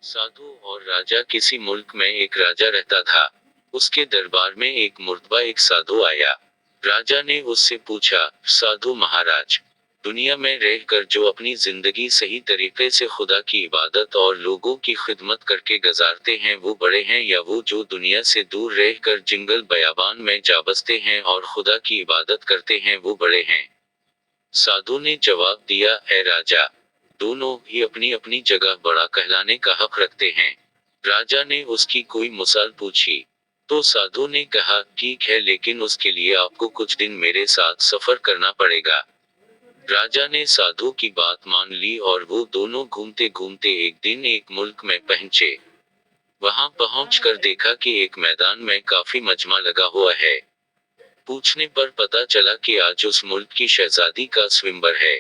साधु और राजा। किसी मुल्क में एक राजा रहता था। उसके दरबार में एक मुर्तबा एक साधु आया। राजा ने उससे पूछा, साधु महाराज, दुनिया में रहकर जो अपनी जिंदगी सही तरीके से खुदा की इबादत और लोगों की खिदमत करके गुजारते हैं वो बड़े हैं, या वो जो दुनिया से दूर रहकर जंगल बयाबान में जा बसते हैं और खुदा की इबादत करते हैं वो बड़े हैं? साधु ने जवाब दिया, है राजा, दोनों ही अपनी अपनी जगह बड़ा कहलाने का हक रखते हैं। राजा ने उसकी कोई मिसाल पूछी। तो साधु ने कहा, ठीक है, लेकिन उसके लिए आपको कुछ दिन मेरे साथ सफर करना पड़ेगा। राजा ने साधु की बात मान ली और वो दोनों घूमते घूमते एक दिन एक मुल्क में पहुंचे। वहां पहुंचकर देखा कि एक मैदान में काफी मजमा लगा हुआ है। पूछने पर पता चला कि आज उस मुल्क की शहजादी का स्वयंवर है।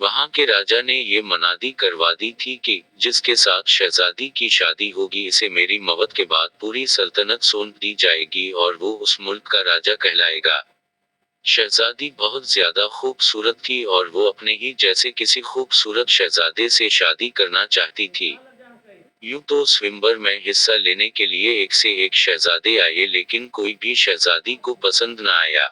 वहां के राजा ने ये मनादी करवा दी थी कि जिसके साथ शहजादी की शादी होगी इसे मेरी मौत के बाद पूरी सल्तनत सौंप दी जाएगी और वो उस मुल्क का राजा कहलाएगा। शहजादी बहुत ज्यादा खूबसूरत थी और वो अपने ही जैसे किसी खूबसूरत शहजादे से शादी करना चाहती थी। यूं तो स्वयंवर में हिस्सा लेने के लिए एक से एक शहजादे आए, लेकिन कोई भी शहजादी को पसंद न आया।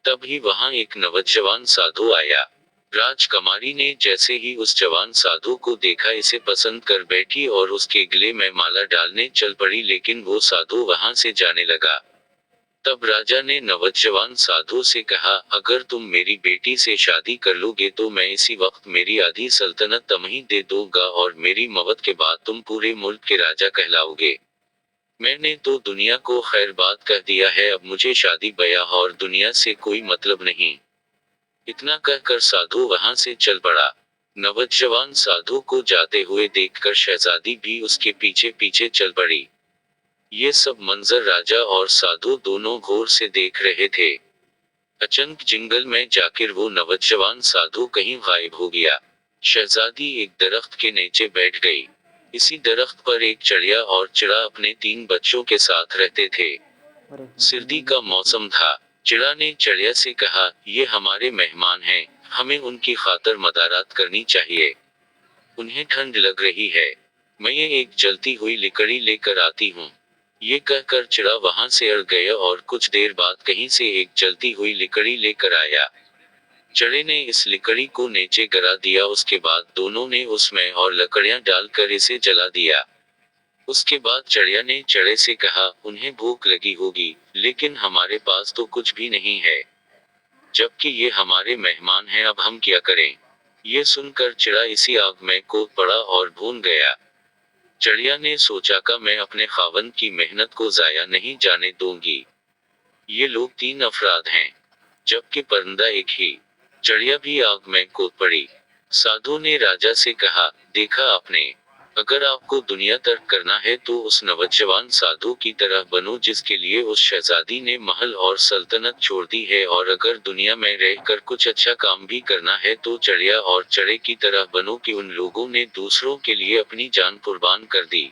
तभी वहां एक नवजवान साधु आया। राजकुमारी ने जैसे ही उस जवान साधु को देखा इसे पसंद कर बैठी और उसके गले में माला डालने चल पड़ी, लेकिन वो साधु वहां से जाने लगा। तब राजा ने नवजवान साधु से कहा, अगर तुम मेरी बेटी से शादी कर लोगे तो मैं इसी वक्त मेरी आधी सल्तनत तुम्हें दे दूंगा और मेरी मौत के बाद तुम पूरे मुल्क के राजा कहलाओगे। मैंने तो दुनिया को खैर बात कह दिया है, अब मुझे शादी ब्याह और दुनिया से कोई मतलब नहीं। इतना कहकर साधु वहां से चल पड़ा। नवजवान साधु को जाते हुए देखकर शहजादी भी उसके पीछे पीछे चल पड़ी। ये सब मंजर राजा और साधु दोनों गौर से देख रहे थे। अचानक जंगल में जाकर वो नवजवान साधु कहीं गायब हो गया। शहजादी एक दरख्त के नीचे बैठ गई। इसी दरख्त पर एक चिड़िया और चिड़ा अपने 3 बच्चों के साथ रहते थे। सर्दी का मौसम था। चिड़ा ने चिड़िया से कहा, ये हमारे मेहमान हैं, हमें उनकी खातर मदारात करनी चाहिए। उन्हें ठंड लग रही है, मैं ये एक जलती हुई लकड़ी लेकर आती हूँ। ये कहकर चिड़ा वहां से अड़ गया और कुछ देर बाद कहीं से एक जलती हुई लकड़ी लेकर आया। चिड़े ने इस लकड़ी को नीचे गिरा दिया, उसके बाद दोनों ने उसमें और लकड़ियां डालकर इसे जला दिया। उसके बाद चिड़िया ने चिड़े से कहा, उन्हें भूख लगी होगी, लेकिन हमारे पास तो कुछ भी नहीं है, जबकि ये हमारे मेहमान हैं, अब हम क्या करें? ये सुनकर चिड़ा इसी आग में कूद पड़ा और भून गया। चिड़िया ने सोचा कि मैं अपने खावंद की मेहनत को जाया नहीं जाने दूंगी। ये लोग 3 अफराद हैं, जबकि परिंदा एक ही। चिड़िया भी आग में कूद पड़ी। साधु ने राजा से कहा, देखा आपने, अगर आपको दुनिया तर्क करना है तो उस नवजवान साधु की तरह बनो जिसके लिए उस शहजादी ने महल और सल्तनत छोड़ दी है, और अगर दुनिया में रहकर कुछ अच्छा काम भी करना है तो चिड़िया और चिड़े की तरह बनो कि उन लोगों ने दूसरों के लिए अपनी जान कुर्बान कर दी।